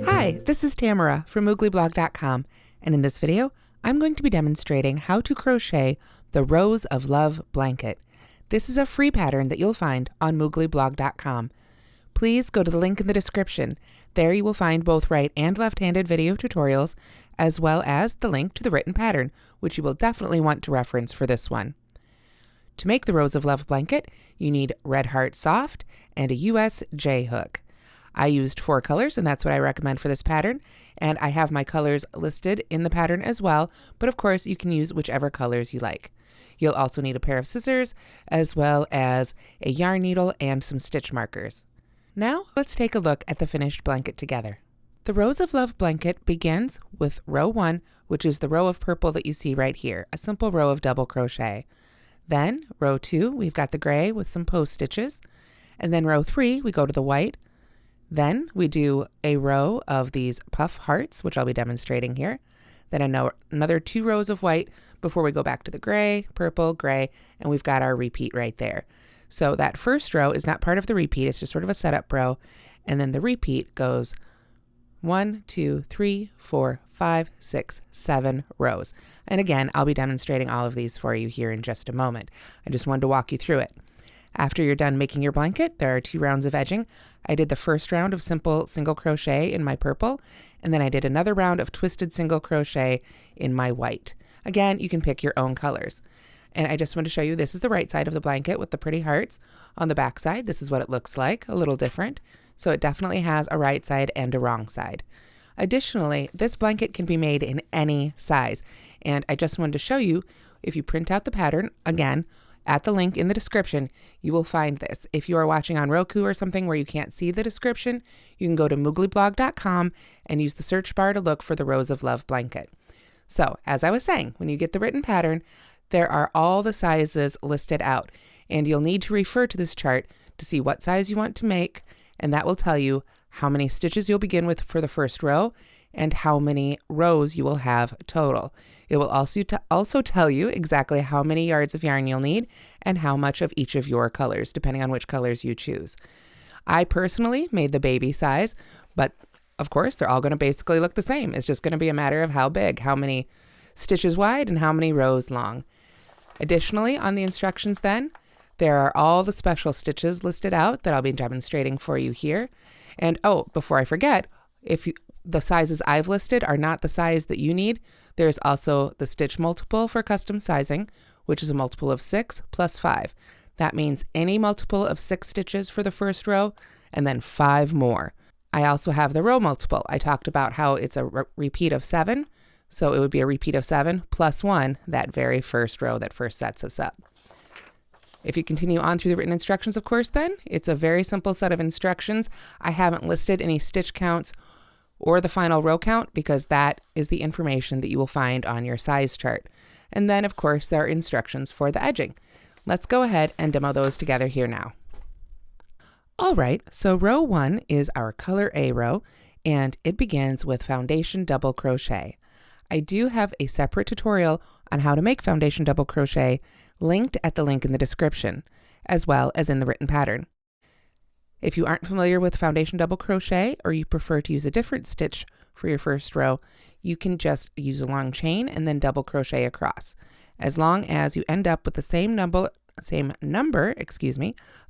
Hi, this is Tamara from mooglyblog.com, and in this video, I'm going to be demonstrating how to crochet the Rose of Love blanket. This is a free pattern that you'll find on mooglyblog.com. Please go to the link in the description. There you will find both right and left-handed video tutorials, as well as the link to the written pattern, which you will definitely want to reference for this one. To make the Rose of Love blanket, you need Red Heart Soft and a US J hook. I used 4 colors, and that's what I recommend for this pattern, and I have my colors listed in the pattern as well, but of course you can use whichever colors you like. You'll also need a pair of scissors, as well as a yarn needle and some stitch markers. Now let's take a look at the finished blanket together. The Rose of Love blanket begins with row 1, which is the row of purple that you see right here, a simple row of double crochet. Then row 2, we've got the gray with some post stitches, and then row 3, we go to the white. Then we do a row of these puff hearts, which I'll be demonstrating here. Then another 2 rows of white before we go back to the gray, purple, gray, and we've got our repeat right there. So that first row is not part of the repeat, it's just sort of a setup row. And then the repeat goes 1, 2, 3, 4, 5, 6, 7 rows. And again, I'll be demonstrating all of these for you here in just a moment. I just wanted to walk you through it. After you're done making your blanket, there are 2 rounds of edging. I did the first round of simple single crochet in my purple, and then I did another round of twisted single crochet in my white. Again, you can pick your own colors. And I just want to show you, this is the right side of the blanket with the pretty hearts. On the back side, this is what it looks like, a little different. So it definitely has a right side and a wrong side. Additionally, this blanket can be made in any size. And I just wanted to show you, if you print out the pattern, again, at the link in the description, you will find this. If you are watching on Roku or something where you can't see the description, you can go to mooglyblog.com and use the search bar to look for the Rose of Love blanket. So, as I was saying, when you get the written pattern, there are all the sizes listed out, and you'll need to refer to this chart to see what size you want to make, and that will tell you how many stitches you'll begin with for the first row and how many rows you will have total. It will also tell you exactly how many yards of yarn you'll need and how much of each of your colors, depending on which colors you choose. I personally made the baby size, but of course they're all going to basically look the same. It's just going to be a matter of how big, how many stitches wide, and how many rows long. Additionally, on the instructions then, there are all the special stitches listed out that I'll be demonstrating for you here. And oh, before I forget, the sizes I've listed are not the size that you need, there's also the stitch multiple for custom sizing, which is a multiple of 6 plus 5. That means any multiple of 6 stitches for the first row, and then 5 more. I also have the row multiple. I talked about how it's a repeat of 7, so it would be a repeat of 7 plus 1, that very first row that first sets us up. If you continue on through the written instructions, of course, then, it's a very simple set of instructions. I haven't listed any stitch counts or the final row count because that is the information that you will find on your size chart. And then, of course, there are instructions for the edging. Let's go ahead and demo those together here now. All right, so row 1 is our color A row, and it begins with foundation double crochet. I do have a separate tutorial on how to make foundation double crochet linked at the link in the description, as well as in the written pattern. If you aren't familiar with foundation double crochet, or you prefer to use a different stitch for your first row, you can just use a long chain and then double crochet across. As long as you end up with the same number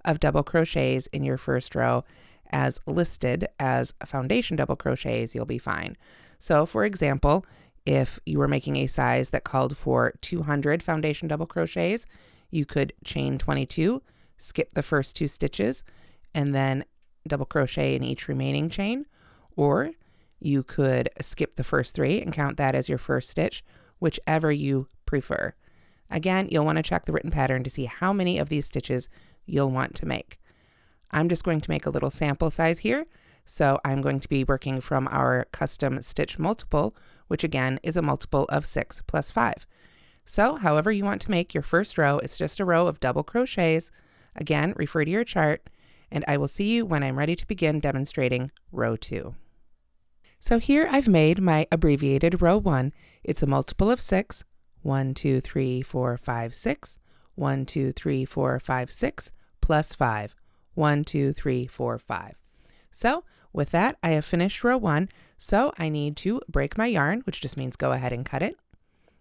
of double crochets in your first row as listed as foundation double crochets, you'll be fine. So for example, if you were making a size that called for 200 foundation double crochets, you could chain 22, skip the first 2 stitches, and then double crochet in each remaining chain, or you could skip the first 3 and count that as your first stitch, whichever you prefer. Again, you'll want to check the written pattern to see how many of these stitches you'll want to make. I'm just going to make a little sample size here, so I'm going to be working from our custom stitch multiple, which again is a multiple of 6 plus 5. So however you want to make your first row, it's just a row of double crochets. Again, refer to your chart, and I will see you when I'm ready to begin demonstrating row 2. So here I've made my abbreviated row 1. It's a multiple of 6, 1, 2, 3, 4, 5, 6, 1, 2, 3, 4, 5, 6, plus 5, 1, 2, 3, 4, 5. So with that, I have finished row 1. So I need to break my yarn, which just means go ahead and cut it.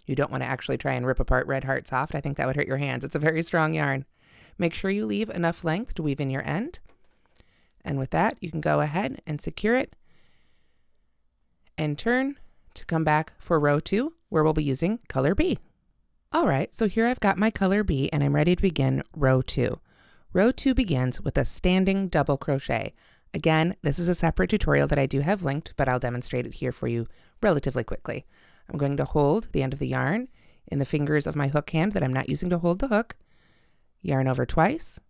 You don't want to actually try and rip apart Red Heart Soft. I think that would hurt your hands. It's a very strong yarn. Make sure you leave enough length to weave in your end. And with that, you can go ahead and secure it and turn to come back for row 2, where we'll be using color B. All right, so here I've got my color B and I'm ready to begin row 2. Row 2 begins with a standing double crochet. Again, this is a separate tutorial that I do have linked, but I'll demonstrate it here for you relatively quickly. I'm going to hold the end of the yarn in the fingers of my hook hand that I'm not using to hold the hook, yarn over twice,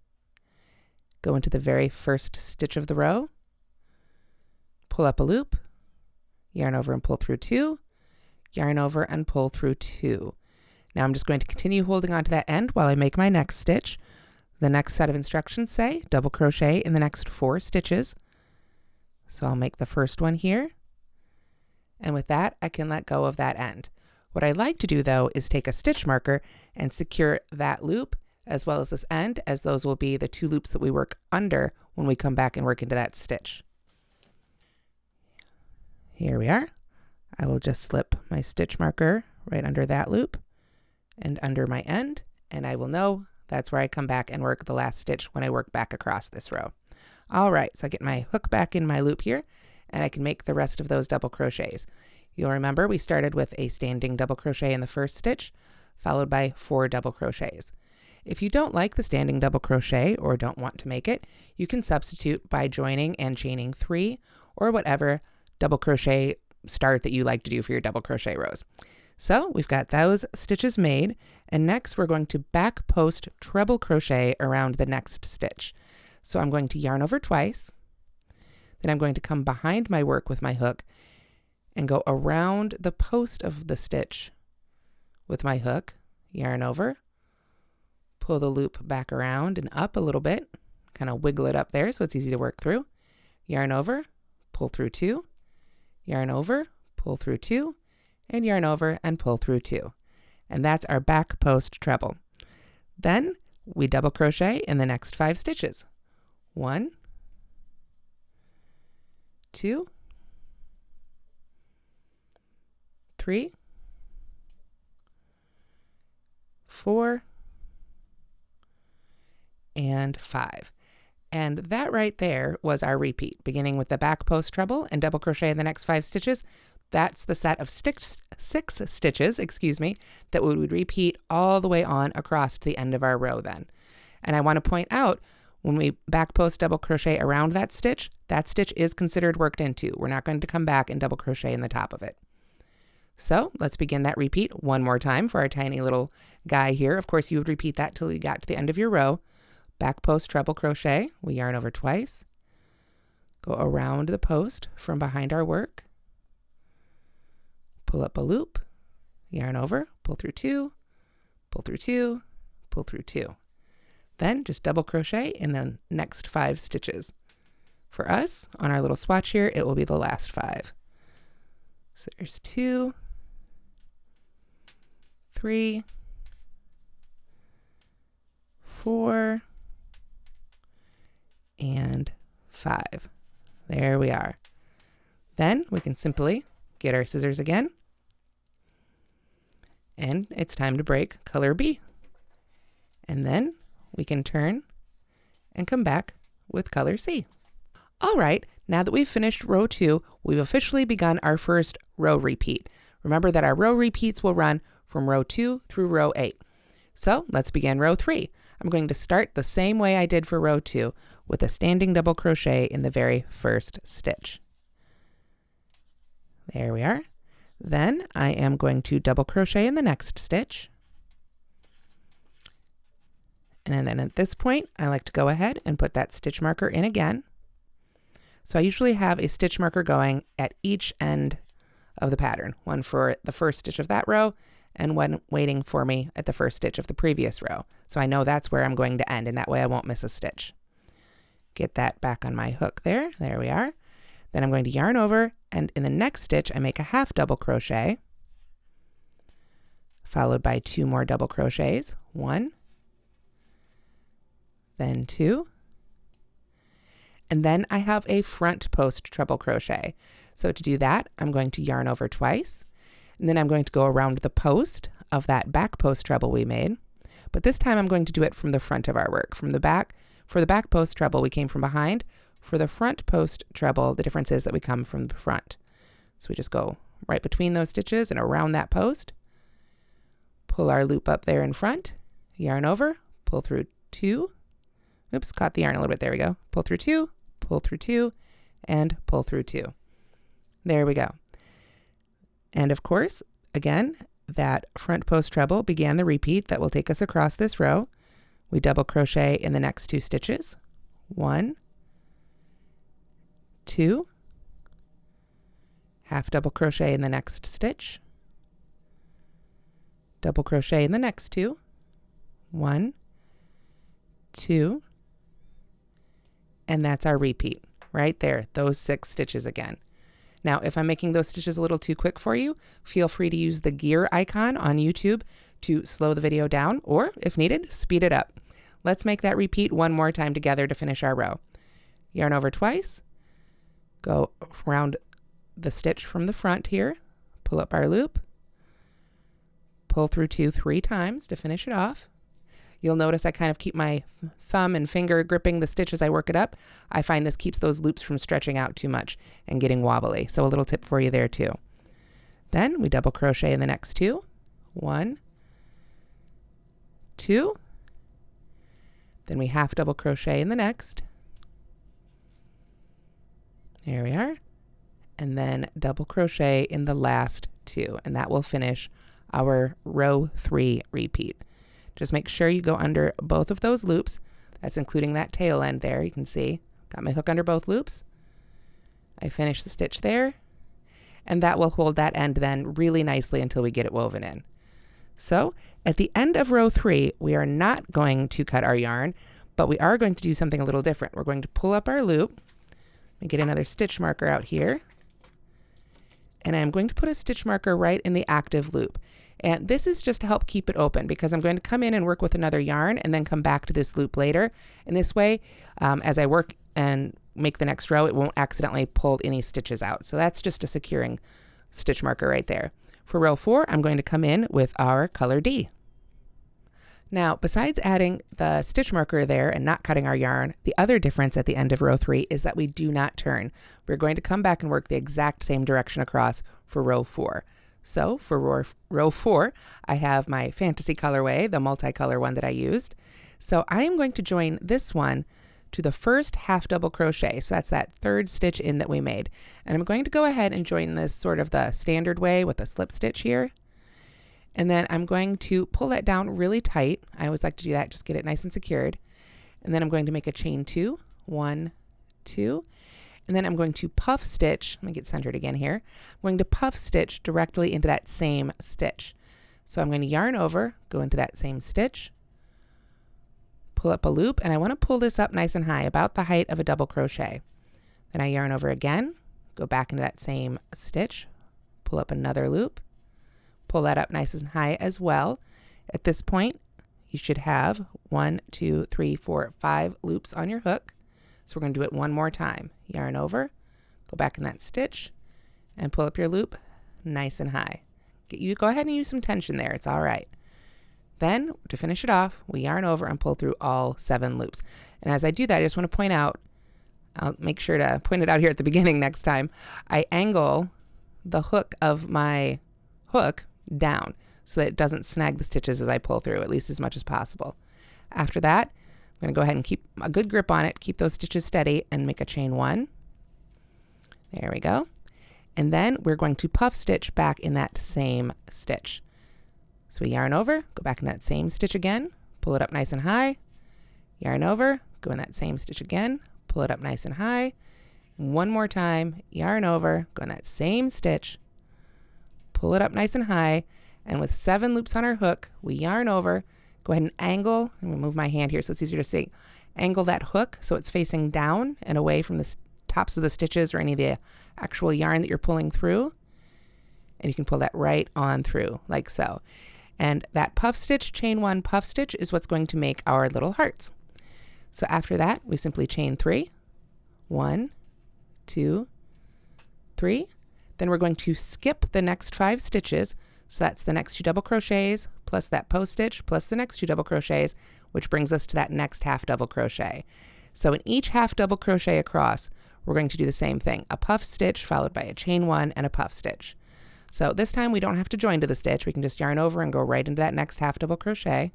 go into the very first stitch of the row, pull up a loop, yarn over and pull through 2, yarn over and pull through 2. Now I'm just going to continue holding on to that end while I make my next stitch. The next set of instructions say double crochet in the next 4 stitches. So I'll make the first one here. And with that, I can let go of that end. What I like to do though is take a stitch marker and secure that loop as well as this end, as those will be the 2 loops that we work under when we come back and work into that stitch. Here we are. I will just slip my stitch marker right under that loop and under my end, and I will know that's where I come back and work the last stitch when I work back across this row. All right, so I get my hook back in my loop here, and I can make the rest of those double crochets. You'll remember we started with a standing double crochet in the first stitch, followed by 4 double crochets. If you don't like the standing double crochet or don't want to make it, you can substitute by joining and chaining 3 or whatever double crochet start that you like to do for your double crochet rows. So we've got those stitches made, and next we're going to back post treble crochet around the next stitch. So I'm going to yarn over twice, then I'm going to come behind my work with my hook and go around the post of the stitch with my hook, yarn over, pull the loop back around and up a little bit, kind of wiggle it up there so it's easy to work through, yarn over, pull through 2, yarn over, pull through 2, and yarn over and pull through 2. And that's our back post treble. Then we double crochet in the next 5 stitches. 1, 2, 3, 4, and 5. And that right there was our repeat, beginning with the back post treble and double crochet in the next 5 stitches. That's the set of 6 stitches, that we would repeat all the way on across to the end of our row then. And I want to point out, when we back post double crochet around that stitch is considered worked into. We're not going to come back and double crochet in the top of it. So let's begin that repeat one more time for our tiny little guy here. Of course, you would repeat that till you got to the end of your row. Back post treble crochet, we yarn over twice, go around the post from behind our work, pull up a loop, yarn over, pull through 2, pull through 2, pull through 2. Then just double crochet in the next 5 stitches. For us, on our little swatch here, it will be the last 5. So there's 2, 3, 4, and 5. There we are. Then we can simply get our scissors again, and it's time to break color B. And then we can turn and come back with color C. All right, now that we've finished row 2, we've officially begun our first row repeat. Remember that our row repeats will run from row 2 through row 8. So let's begin row 3. I'm going to start the same way I did for row 2 with a standing double crochet in the very first stitch. There we are. Then I am going to double crochet in the next stitch. And then at this point, I like to go ahead and put that stitch marker in again. So I usually have a stitch marker going at each end of the pattern, one for the first stitch of that row and one waiting for me at the first stitch of the previous row. So I know that's where I'm going to end, and that way I won't miss a stitch. Get that back on my hook there. There we are. Then I'm going to yarn over, and in the next stitch, I make a half double crochet, followed by 2 more double crochets. 1, then 2, And then I have a front post treble crochet. So to do that, I'm going to yarn over twice, and then I'm going to go around the post of that back post treble we made. But this time I'm going to do it from the front of our work. From the back, for the back post treble, we came from behind. For the front post treble, the difference is that we come from the front. So we just go right between those stitches and around that post, pull our loop up there in front, yarn over, pull through 2. Oops, caught the yarn a little bit. There we go. Pull through 2, pull through 2, and pull through 2. There we go. And of course, again, that front post treble began the repeat that will take us across this row. We double crochet in the next 2 stitches. 1, 2, half double crochet in the next stitch, double crochet in the next 2, 1, 2, and that's our repeat right there, those 6 stitches again. Now, if I'm making those stitches a little too quick for you, feel free to use the gear icon on YouTube to slow the video down, or if needed, speed it up. Let's make that repeat one more time together to finish our row. Yarn over twice, go around the stitch from the front here, pull up our loop, pull through 2 3 times to finish it off. You'll notice I kind of keep my thumb and finger gripping the stitch as I work it up. I find this keeps those loops from stretching out too much and getting wobbly. So a little tip for you there too. Then we double crochet in the next 2. 1, 2. Then we half double crochet in the next. There we are. And then double crochet in the last 2. And that will finish our row 3 repeat. Just make sure you go under both of those loops. That's including that tail end there. You can see, got my hook under both loops. I finish the stitch there, and that will hold that end then really nicely until we get it woven in. So at the end of row 3, we are not going to cut our yarn, but we are going to do something a little different. We're going to pull up our loop and get another stitch marker out here. And I'm going to put a stitch marker right in the active loop. And this is just to help keep it open, because I'm going to come in and work with another yarn and then come back to this loop later. And this way, as I work and make the next row, it won't accidentally pull any stitches out. So that's just a securing stitch marker right there. For row 4, I'm going to come in with our color D. Now, besides adding the stitch marker there and not cutting our yarn, the other difference at the end of row 3 is that we do not turn. We're going to come back and work the exact same direction across for row 4. So for row 4, I have my fantasy colorway, the multicolor one that I used. So I am going to join this one to the first half double crochet. So that's that 3rd stitch in that we made. And I'm going to go ahead and join this sort of the standard way with a slip stitch here. And then I'm going to pull that down really tight. I always like to do that, just get it nice and secured. And then I'm going to make a chain 2, 1, 2. And then I'm going to puff stitch, let me get centered again here. I'm going to puff stitch directly into that same stitch. So I'm going to yarn over, go into that same stitch, pull up a loop, and I want to pull this up nice and high, about the height of a double crochet. Then I yarn over again, go back into that same stitch, pull up another loop, pull that up nice and high as well. At this point, you should have 1, 2, 3, 4, 5 loops on your hook. So we're going to do it one more time. Yarn over, go back in that stitch, and pull up your loop nice and high. You go ahead and use some tension there. It's all right. Then, to finish it off, we yarn over and pull through all 7 loops. And as I do that, I just want to point out, I'll make sure to point it out here at the beginning next time, I angle the hook of my hook down so that it doesn't snag the stitches as I pull through, at least as much as possible. After that, I'm going to go ahead and keep a good grip on it, keep those stitches steady, and make a chain 1. There we go. And then we're going to puff stitch back in that same stitch. So we yarn over, go back in that same stitch again, pull it up nice and high, yarn over, go in that same stitch again, pull it up nice and high. One more time, yarn over, go in that same stitch, pull it up nice and high, and with 7 loops on our hook, we yarn over, go ahead and angle, I'm going to move my hand here so it's easier to see, angle that hook so it's facing down and away from the tops of the stitches or any of the actual yarn that you're pulling through. And you can pull that right on through, like so. And that puff stitch, chain 1 puff stitch, is what's going to make our little hearts. So after that, we simply chain 3, 1, 2, 3. Then we're going to skip the next 5 stitches. So that's the next 2 double crochets plus that post stitch plus the next 2 double crochets, which brings us to that next half double crochet. So in each half double crochet across, we're going to do the same thing, a puff stitch followed by a chain 1 and a puff stitch. So this time we don't have to join to the stitch. We can just yarn over and go right into that next half double crochet.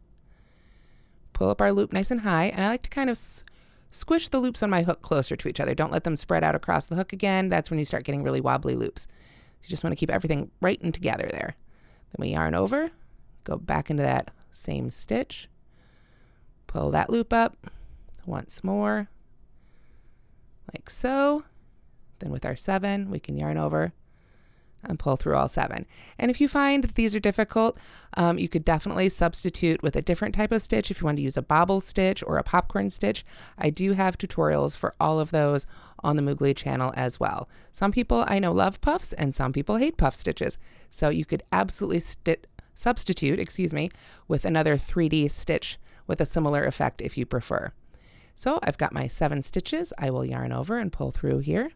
Pull up our loop nice and high, and I like to kind of squish the loops on my hook closer to each other. Don't let them spread out across the hook again. That's when you start getting really wobbly loops. You just want to keep everything right and together there. Then we yarn over, go back into that same stitch, pull that loop up once more, like so. Then with our 7, we can yarn over and pull through all 7. And if you find that these are difficult, you could definitely substitute with a different type of stitch. If you want to use a bobble stitch or a popcorn stitch, I do have tutorials for all of those on the Moogly channel as well. Some people I know love puffs and some people hate puff stitches. So you could absolutely substitute, with another 3D stitch with a similar effect if you prefer. So I've got my 7 stitches. I will yarn over and pull through here.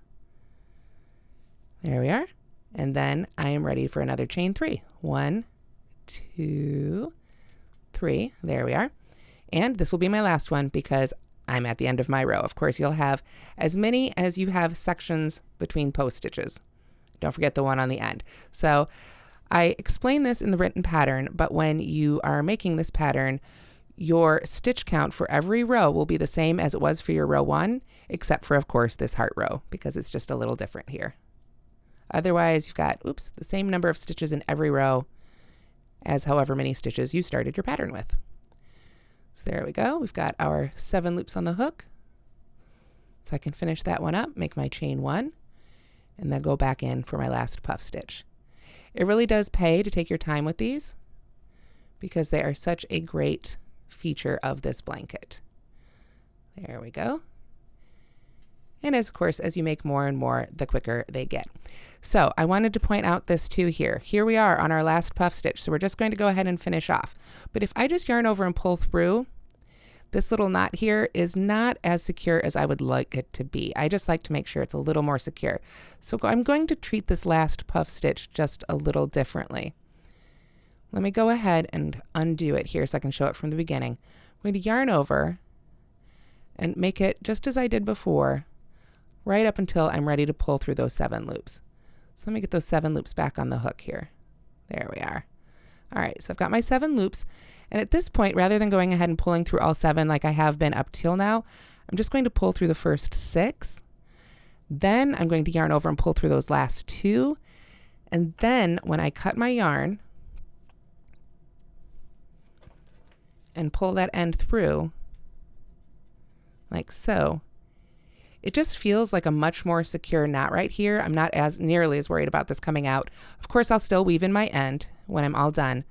There we are. And then I am ready for another chain 3. 1, 2, 3. There we are. And this will be my last one because I'm at the end of my row. Of course, you'll have as many as you have sections between post stitches. Don't forget the one on the end. So I explain this in the written pattern, but when you are making this pattern, your stitch count for every row will be the same as it was for your row 1, except for, of course, this heart row, because it's just a little different here. Otherwise, you've got, the same number of stitches in every row as however many stitches you started your pattern with. So there we go. We've got our 7 loops on the hook. So I can finish that one up, make my chain 1, and then go back in for my last puff stitch. It really does pay to take your time with these because they are such a great feature of this blanket. There we go. And of course, as you make more and more, the quicker they get. So I wanted to point out this too here. Here we are on our last puff stitch. So we're just going to go ahead and finish off. But if I just yarn over and pull through, this little knot here is not as secure as I would like it to be. I just like to make sure it's a little more secure. So I'm going to treat this last puff stitch just a little differently. Let me go ahead and undo it here so I can show it from the beginning. I'm going to yarn over and make it just as I did before, right up until I'm ready to pull through those 7 loops. So let me get those 7 loops back on the hook here. There we are. All right, so I've got my 7 loops. And at this point, rather than going ahead and pulling through all 7 like I have been up till now, I'm just going to pull through the first 6. Then I'm going to yarn over and pull through those last 2. And then when I cut my yarn and pull that end through, like so, it just feels like a much more secure knot right here. I'm not nearly as worried about this coming out. Of course, I'll still weave in my end when I'm all done,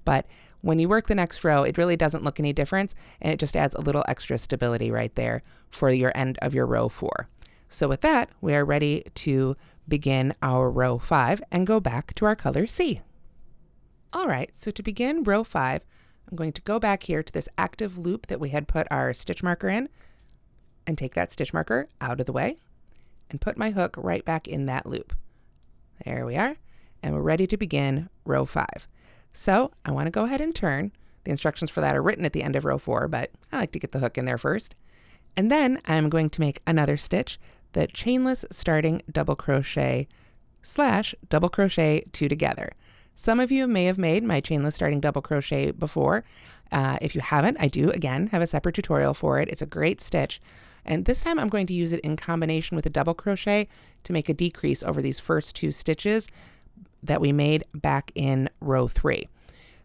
but when you work the next row, it really doesn't look any difference, and it just adds a little extra stability right there for your end of your row 4. So with that, we are ready to begin our row 5 and go back to our color C. All right, so to begin row 5, I'm going to go back here to this active loop that we had put our stitch marker in, and take that stitch marker out of the way and put my hook right back in that loop. There we are, and we're ready to begin row 5. So I want to go ahead and turn. The instructions for that are written at the end of row 4, but I like to get the hook in there first. And then I'm going to make another stitch, the chainless starting double crochet / double crochet 2 together. Some of you may have made my chainless starting double crochet before. If you haven't, I do, again, have a separate tutorial for it. It's a great stitch. And this time I'm going to use it in combination with a double crochet to make a decrease over these first 2 stitches that we made back in row 3.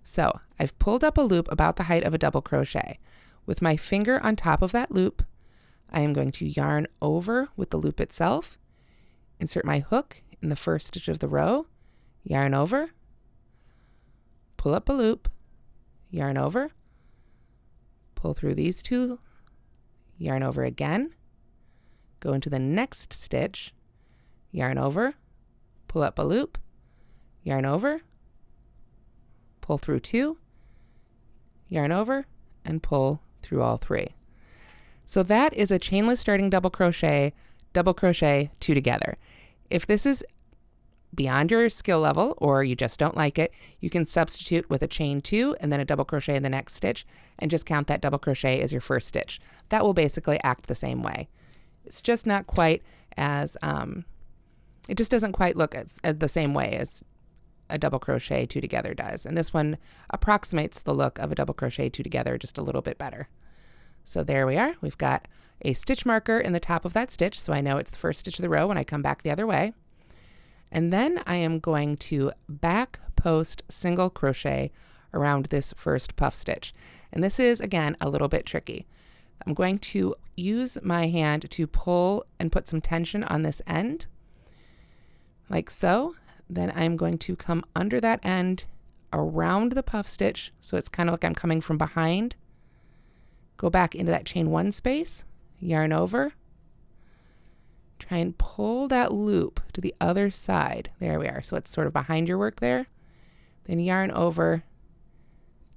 So I've pulled up a loop about the height of a double crochet. With my finger on top of that loop, I am going to yarn over with the loop itself, insert my hook in the first stitch of the row, yarn over, pull up a loop, yarn over, pull through these 2, yarn over again, go into the next stitch, yarn over, pull up a loop, yarn over, pull through 2, yarn over, and pull through all 3. So that is a chainless starting double crochet double crochet, 2 together. If this is beyond your skill level or you just don't like it, you can substitute with a chain 2 and then a double crochet in the next stitch and just count that double crochet as your first stitch. That will basically act the same way. It's just not quite as, it just doesn't quite look as the same way as a double crochet 2 together does. And this one approximates the look of a double crochet 2 together just a little bit better. So there we are. We've got a stitch marker in the top of that stitch, so I know it's the first stitch of the row when I come back the other way. And then I am going to back post single crochet around this first puff stitch. And this is, again, a little bit tricky. I'm going to use my hand to pull and put some tension on this end, like so. Then I'm going to come under that end around the puff stitch, so it's kind of like I'm coming from behind. Go back into that chain 1 space, yarn over, try and pull that loop to the other side. There we are. So it's sort of behind your work there. Then yarn over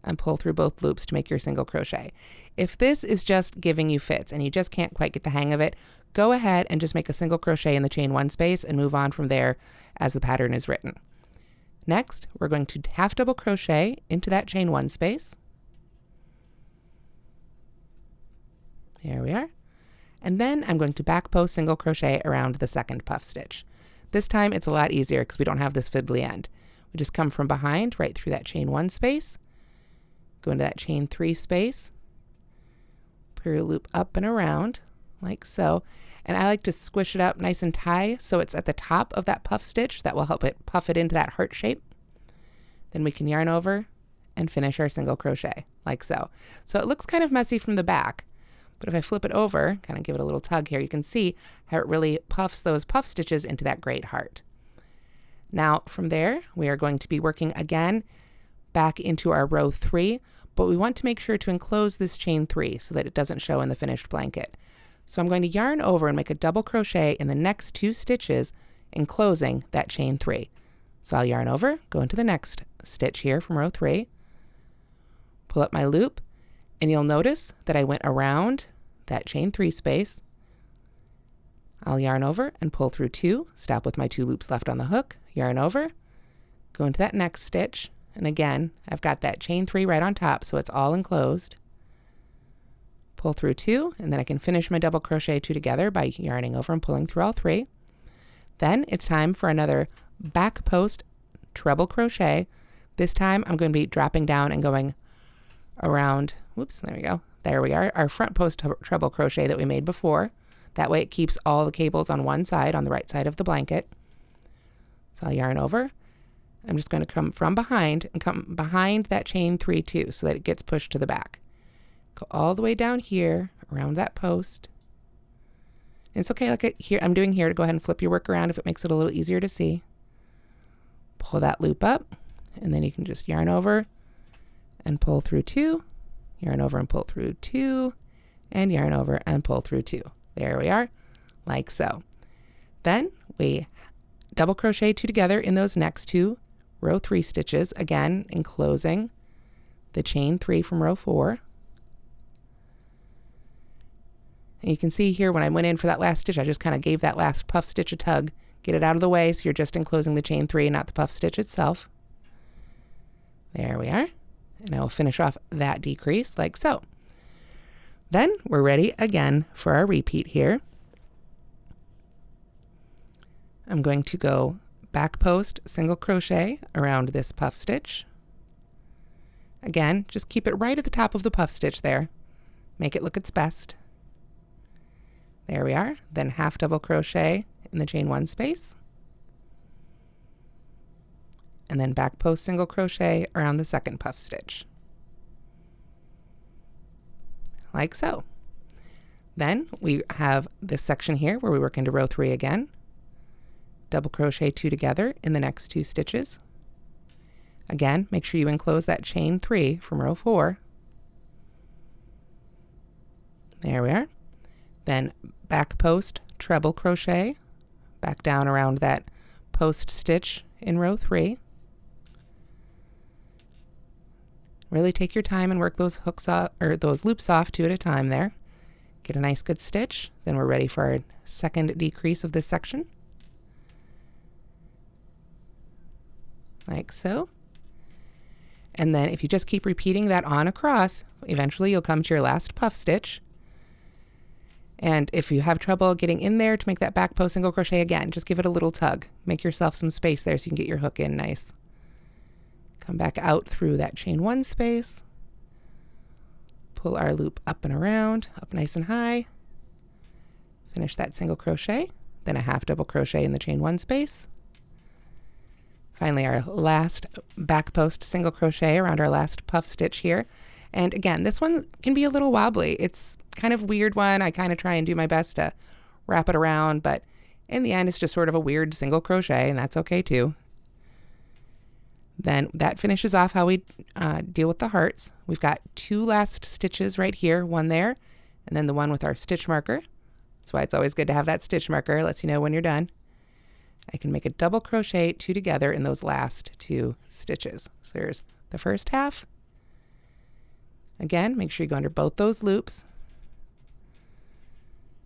and pull through both loops to make your single crochet. If this is just giving you fits and you just can't quite get the hang of it, go ahead and just make a single crochet in the chain 1 space and move on from there as the pattern is written. Next, we're going to half double crochet into that chain 1 space. There we are. And then I'm going to back post single crochet around the second puff stitch. This time it's a lot easier because we don't have this fiddly end. We just come from behind right through that chain 1 space, go into that chain 3 space, pull your loop up and around like so. And I like to squish it up nice and tight so it's at the top of that puff stitch. That will help it puff it into that heart shape. Then we can yarn over and finish our single crochet like so. So it looks kind of messy from the back. But if I flip it over, kind of give it a little tug here, you can see how it really puffs those puff stitches into that great heart. Now from there, we are going to be working again back into our row 3, but we want to make sure to enclose this chain 3 so that it doesn't show in the finished blanket. So I'm going to yarn over and make a double crochet in the next 2 stitches, enclosing that chain 3. So I'll yarn over, go into the next stitch here from row 3, pull up my loop, and you'll notice that I went around that chain 3 space. I'll yarn over and pull through 2, stop with my 2 loops left on the hook, yarn over, go into that next stitch, and again, I've got that chain 3 right on top, so it's all enclosed. Pull through 2, and then I can finish my double crochet 2 together by yarning over and pulling through all 3. Then it's time for another back post treble crochet. This time I'm going to be dropping down and going around, whoops, there we go. There we are, our front post treble crochet that we made before. That way it keeps all the cables on one side, on the right side of the blanket. So I'll yarn over. I'm just going to come from behind and come behind that chain 3 too, so that it gets pushed to the back. Go all the way down here, around that post. And it's okay, like here, I'm doing here, to go ahead and flip your work around if it makes it a little easier to see. Pull that loop up, and then you can just yarn over and pull through 2, yarn over and pull through 2, and yarn over and pull through 2. There we are, like so. Then we double crochet 2 together in those next 2 row 3 stitches, again enclosing the chain 3 from row 4. And you can see here when I went in for that last stitch, I just kind of gave that last puff stitch a tug, get it out of the way, so you're just enclosing the chain 3 and not the puff stitch itself. There we are. And I will finish off that decrease like so. Then we're ready again for our repeat here. I'm going to go back post single crochet around this puff stitch. Again, just keep it right at the top of the puff stitch there. Make it look its best. There we are. Then half double crochet in the chain 1 space. And then back post single crochet around the second puff stitch. Like so. Then we have this section here where we work into row 3 again. Double crochet 2 together in the next 2 stitches. Again, make sure you enclose that chain 3 from row 4. There we are. Then back post treble crochet back down around that post stitch in row 3. Really take your time and work those hooks off, or those loops off 2 at a time there. Get a nice good stitch, then we're ready for our second decrease of this section. Like so. And then if you just keep repeating that on across, eventually you'll come to your last puff stitch. And if you have trouble getting in there to make that back post single crochet again, just give it a little tug. Make yourself some space there so you can get your hook in nice. Come back out through that chain one space. Pull our loop up and around, up nice and high. Finish that single crochet, then a half double crochet in the chain one space. Finally, our last back post single crochet around our last puff stitch here. And again, this one can be a little wobbly. It's kind of a weird one. I kind of try and do my best to wrap it around, but in the end, it's just sort of a weird single crochet, and that's okay too. Then that finishes off how we deal with the hearts. We've got two last stitches right here, one there, and then the one with our stitch marker. That's why it's always good to have that stitch marker. It lets you know when you're done. I can make a double crochet two together in those last two stitches. So there's the first half. Again, make sure you go under both those loops.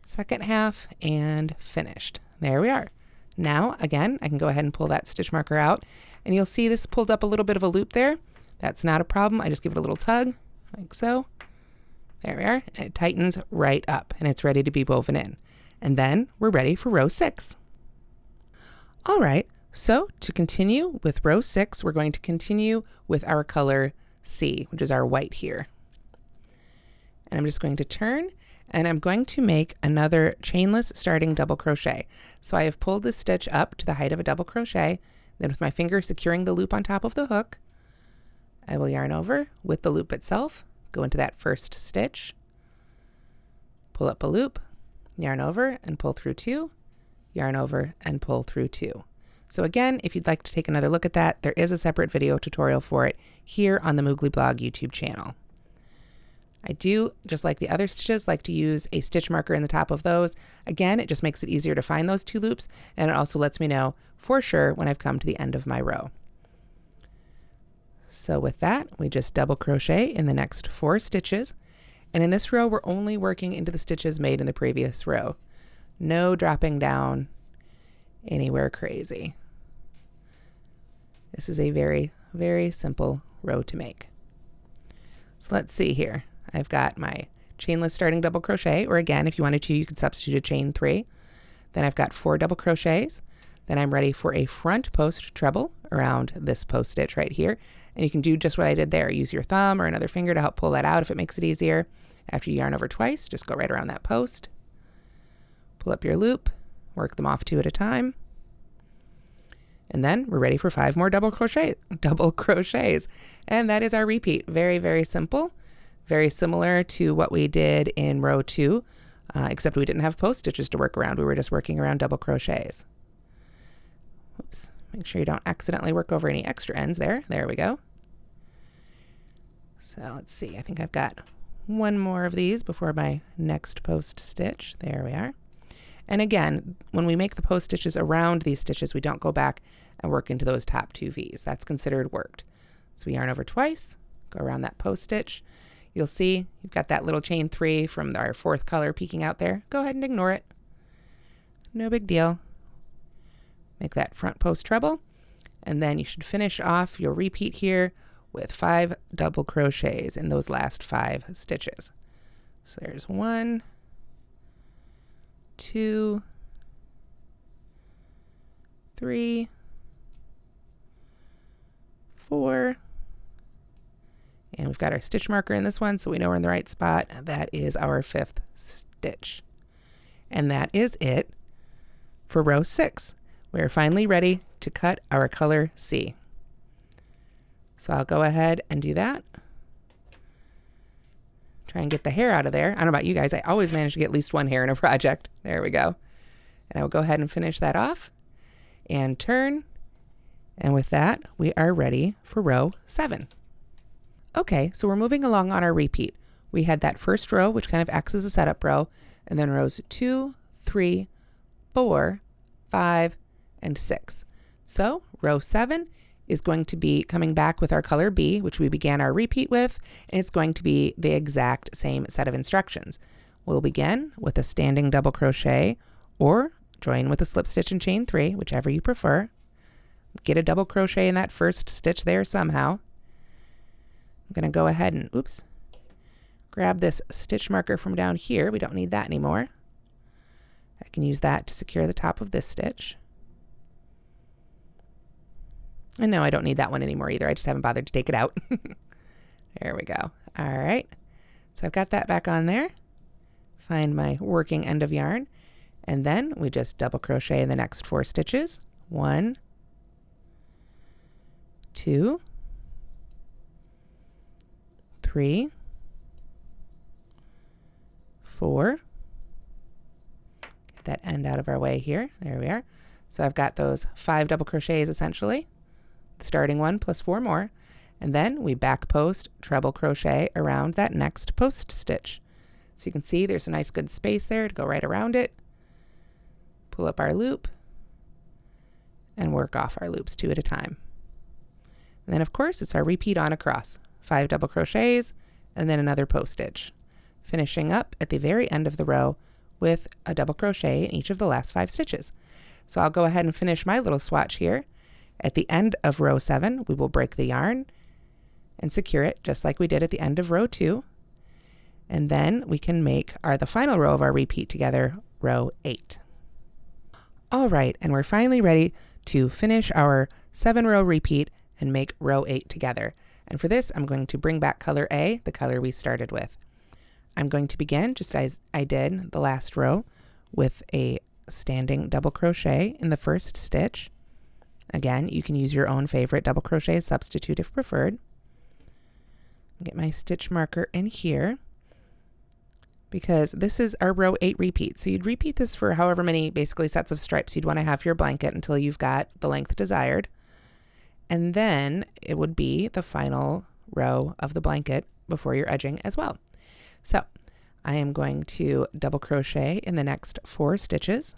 Second half, and finished. There we are. Now, again, I can go ahead and pull that stitch marker out, and you'll see this pulled up a little bit of a loop there. That's not a problem. I just give it a little tug, like so. There we are. And it tightens right up, and it's ready to be woven in. And then we're ready for row 6. All right, so to continue with row 6, we're going to continue with our color C, which is our white here. And I'm just going to turn, and I'm going to make another chainless starting double crochet. So I have pulled this stitch up to the height of a double crochet, then with my finger securing the loop on top of the hook, I will yarn over with the loop itself, go into that first stitch, pull up a loop, yarn over and pull through 2, yarn over and pull through 2. So again, if you'd like to take another look at that, there is a separate video tutorial for it here on the Moogly Blog YouTube channel. I do, just like the other stitches, like to use a stitch marker in the top of those. Again, it just makes it easier to find those two loops, and it also lets me know for sure when I've come to the end of my row. So with that, we just double crochet in the next 4 stitches, and in this row we're only working into the stitches made in the previous row. No dropping down anywhere crazy. This is a very, very simple row to make. So let's see here. I've got my chainless starting double crochet, or again, if you wanted to, you could substitute a chain 3. Then I've got 4 double crochets. Then I'm ready for a front post treble around this post stitch right here. And you can do just what I did there. Use your thumb or another finger to help pull that out if it makes it easier. After you yarn over twice, just go right around that post. Pull up your loop, work them off 2 at a time. And then we're ready for 5 more double crochets. And that is our repeat. Very, very simple. Very similar to what we did in row 2, except we didn't have post stitches to work around. We were just working around double crochets. Oops, make sure you don't accidentally work over any extra ends there. There we go. So let's see, I think I've got one more of these before my next post stitch. There we are. And again, when we make the post stitches around these stitches, we don't go back and work into those top 2 V's. That's considered worked. So we yarn over twice, go around that post stitch. You'll see you've got that little chain 3 from our 4th color peeking out there. Go ahead and ignore it. No big deal. Make that front post treble, and then you should finish off your repeat here with 5 double crochets in those last 5 stitches. So there's 1, 2, 3, 4, and we've got our stitch marker in this one, so we know we're in the right spot. That is our 5th stitch. And that is it for row 6. We're finally ready to cut our color C. So I'll go ahead and do that. Try and get the hair out of there. I don't know about you guys, I always manage to get at least one hair in a project. There we go. And I will go ahead and finish that off and turn. And with that, we are ready for row 7. Okay, so we're moving along on our repeat. We had that first row, which kind of acts as a setup row, and then rows 2, 3, 4, 5, and 6. So row 7 is going to be coming back with our color B, which we began our repeat with, and it's going to be the exact same set of instructions. We'll begin with a standing double crochet or join with a slip stitch and chain 3, whichever you prefer. Get a double crochet in that first stitch there somehow. I'm going to go ahead and, grab this stitch marker from down here. We don't need that anymore. I can use that to secure the top of this stitch. And no, I don't need that one anymore either. I just haven't bothered to take it out. There we go. All right. So I've got that back on there. Find my working end of yarn. And then we just double crochet in the next 4 stitches. 1, 2, 3, 4. Get that end out of our way here. There we are. So I've got those 5 double crochets essentially. The starting one plus 4 more. And then we back post treble crochet around that next post stitch. So you can see there's a nice good space there to go right around it. Pull up our loop and work off our loops 2 at a time. And then of course it's our repeat on across. 5 double crochets and then another post stitch. Finishing up at the very end of the row with a double crochet in each of the last 5 stitches. So I'll go ahead and finish my little swatch here. At the end of row 7, we will break the yarn and secure it just like we did at the end of row 2. And then we can make the final row of our repeat together, row 8. All right, and we're finally ready to finish our 7-row repeat and make row 8 together. And for this, I'm going to bring back color A, the color we started with. I'm going to begin just as I did the last row with a standing double crochet in the first stitch. Again, you can use your own favorite double crochet substitute if preferred. Get my stitch marker in here because this is our row 8 repeat. So you'd repeat this for however many basically sets of stripes you'd want to have for your blanket until you've got the length desired. And then it would be the final row of the blanket before you're edging as well. So I am going to double crochet in the next 4 stitches.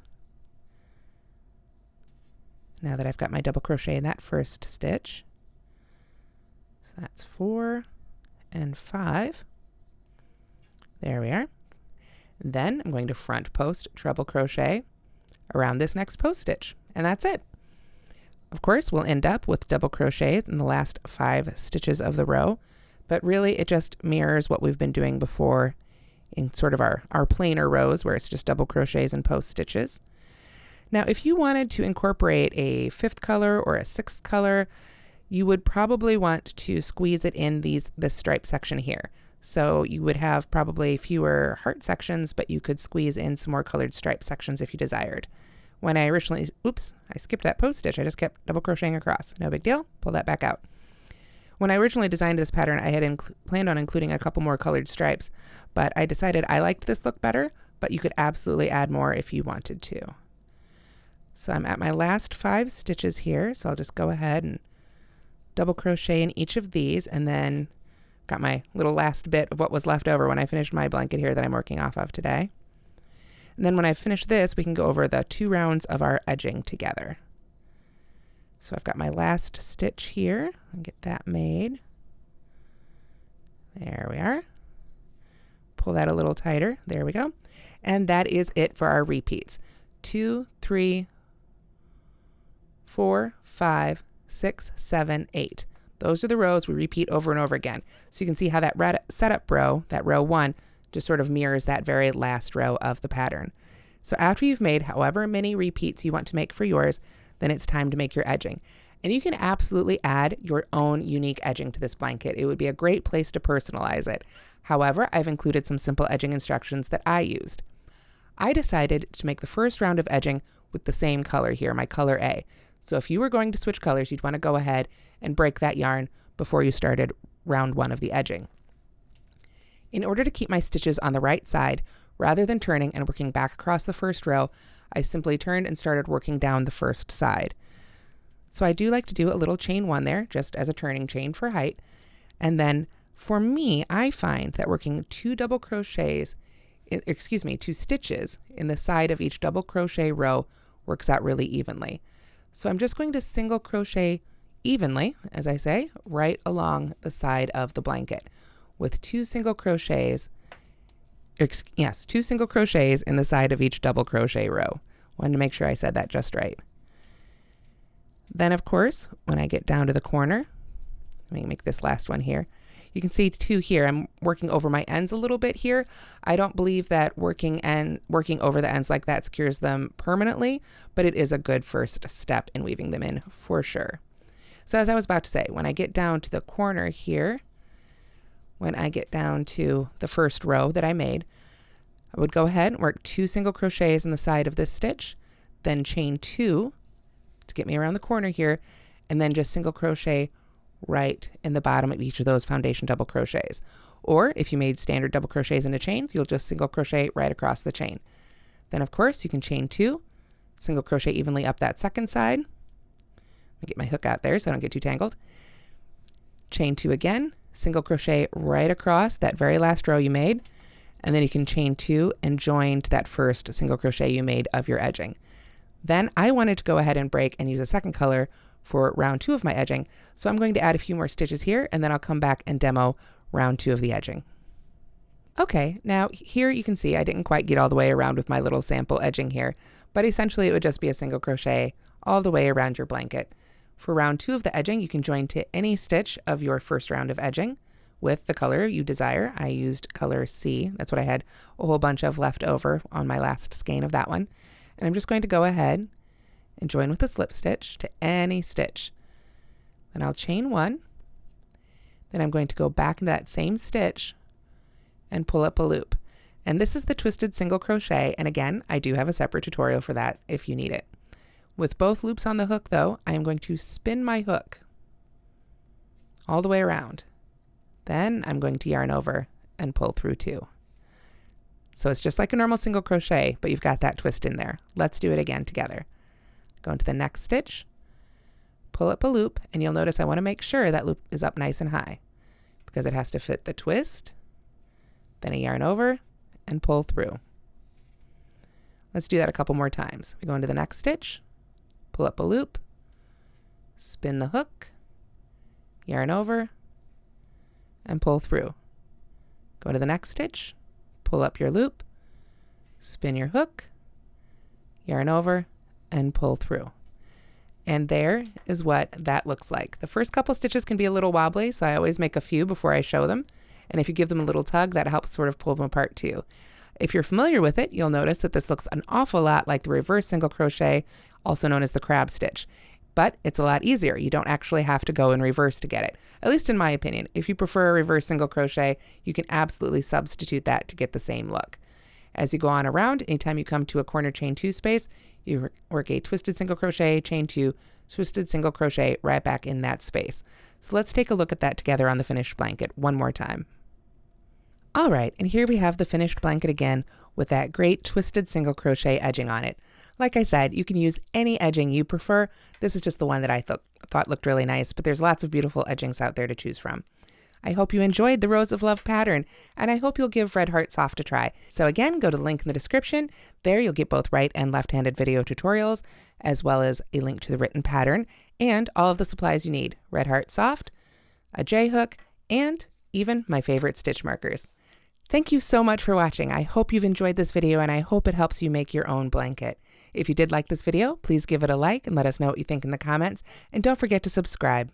Now that I've got my double crochet in that first stitch. So that's 4 and 5. There we are. Then I'm going to front post treble crochet around this next post stitch, and that's it. Of course, we'll end up with double crochets in the last 5 stitches of the row, but really it just mirrors what we've been doing before in sort of our plainer rows where it's just double crochets and post stitches. Now, if you wanted to incorporate a 5th color or a 6th color, you would probably want to squeeze it in this stripe section here. So you would have probably fewer heart sections, but you could squeeze in some more colored stripe sections if you desired. When I originally, I skipped that post stitch. I just kept double crocheting across. No big deal. Pull that back out. When I originally designed this pattern, I had planned on including a couple more colored stripes, but I decided I liked this look better, but you could absolutely add more if you wanted to. So I'm at my last 5 stitches here, so I'll just go ahead and double crochet in each of these, and then got my little last bit of what was left over when I finished my blanket here that I'm working off of today. And then when I finish this, we can go over the 2 rounds of our edging together. So I've got my last stitch here and get that made. There we are. Pull that a little tighter. There we go. And that is it for our repeats. 2, 3, 4, 5, 6, 7, 8. Those are the rows we repeat over and over again. So you can see how that setup row, that row 1, just sort of mirrors that very last row of the pattern. So after you've made however many repeats you want to make for yours, then it's time to make your edging. And you can absolutely add your own unique edging to this blanket. It would be a great place to personalize it. However, I've included some simple edging instructions that I used. I decided to make the first round of edging with the same color here, my color A. So if you were going to switch colors, you'd want to go ahead and break that yarn before you started round 1 of the edging. In order to keep my stitches on the right side, rather than turning and working back across the first row, I simply turned and started working down the first side. So I do like to do a little chain 1 there, just as a turning chain for height. And then for me, I find that working 2 stitches in the side of each double crochet row works out really evenly. So I'm just going to single crochet evenly, as I say, right along the side of the blanket with 2 single crochets yes, 2 single crochets in the side of each double crochet row. Wanted to make sure I said that just right. Then, of course, when I get down to the corner, let me make this last one here. You can see too here, I'm working over my ends a little bit here. I don't believe that working over the ends like that secures them permanently, but it is a good first step in weaving them in for sure. So as I was about to say, when I get down to the corner here, when I get down to the first row that I made, I would go ahead and work 2 single crochets in the side of this stitch, then chain 2 to get me around the corner here, and then just single crochet right in the bottom of each of those foundation double crochets. Or if you made standard double crochets into chains, you'll just single crochet right across the chain. Then of course you can chain 2, single crochet evenly up that second side. Let me get my hook out there so I don't get too tangled. Chain 2 again, single crochet right across that very last row you made, and then you can chain 2 and join to that first single crochet you made of your edging. Then I wanted to go ahead and break and use a second color for round 2 of my edging, so I'm going to add a few more stitches here, and then I'll come back and demo round 2 of the edging. Okay, now here you can see I didn't quite get all the way around with my little sample edging here, but essentially it would just be a single crochet all the way around your blanket. For round 2 of the edging, you can join to any stitch of your first round of edging with the color you desire. I used color C. That's what I had a whole bunch of left over on my last skein of that one. And I'm just going to go ahead and join with a slip stitch to any stitch. Then I'll chain 1. Then I'm going to go back into that same stitch and pull up a loop. And this is the twisted single crochet. And again, I do have a separate tutorial for that if you need it. With both loops on the hook though, I am going to spin my hook all the way around. Then I'm going to yarn over and pull through 2. So it's just like a normal single crochet, but you've got that twist in there. Let's do it again together. Go into the next stitch, pull up a loop, and you'll notice I want to make sure that loop is up nice and high because it has to fit the twist. Then I yarn over and pull through. Let's do that a couple more times. We go into the next stitch, pull up a loop, spin the hook, yarn over, and pull through. Go to the next stitch, pull up your loop, spin your hook, yarn over, and pull through. And there is what that looks like. The first couple stitches can be a little wobbly, so I always make a few before I show them. And if you give them a little tug, that helps sort of pull them apart too. If you're familiar with it, you'll notice that this looks an awful lot like the reverse single crochet, also known as the crab stitch. But it's a lot easier. You don't actually have to go in reverse to get it, at least in my opinion. If you prefer a reverse single crochet, you can absolutely substitute that to get the same look. As you go on around, anytime you come to a corner chain 2 space, you work a twisted single crochet, chain 2, twisted single crochet right back in that space. So let's take a look at that together on the finished blanket one more time. All right, and here we have the finished blanket again with that great twisted single crochet edging on it. Like I said, you can use any edging you prefer. This is just the one that I thought looked really nice, but there's lots of beautiful edgings out there to choose from. I hope you enjoyed the Rose of Love pattern, and I hope you'll give Red Heart Soft a try. So again, go to the link in the description. There you'll get both right and left-handed video tutorials, as well as a link to the written pattern, and all of the supplies you need. Red Heart Soft, a J-hook, and even my favorite stitch markers. Thank you so much for watching. I hope you've enjoyed this video, and I hope it helps you make your own blanket. If you did like this video, please give it a like and let us know what you think in the comments, and don't forget to subscribe.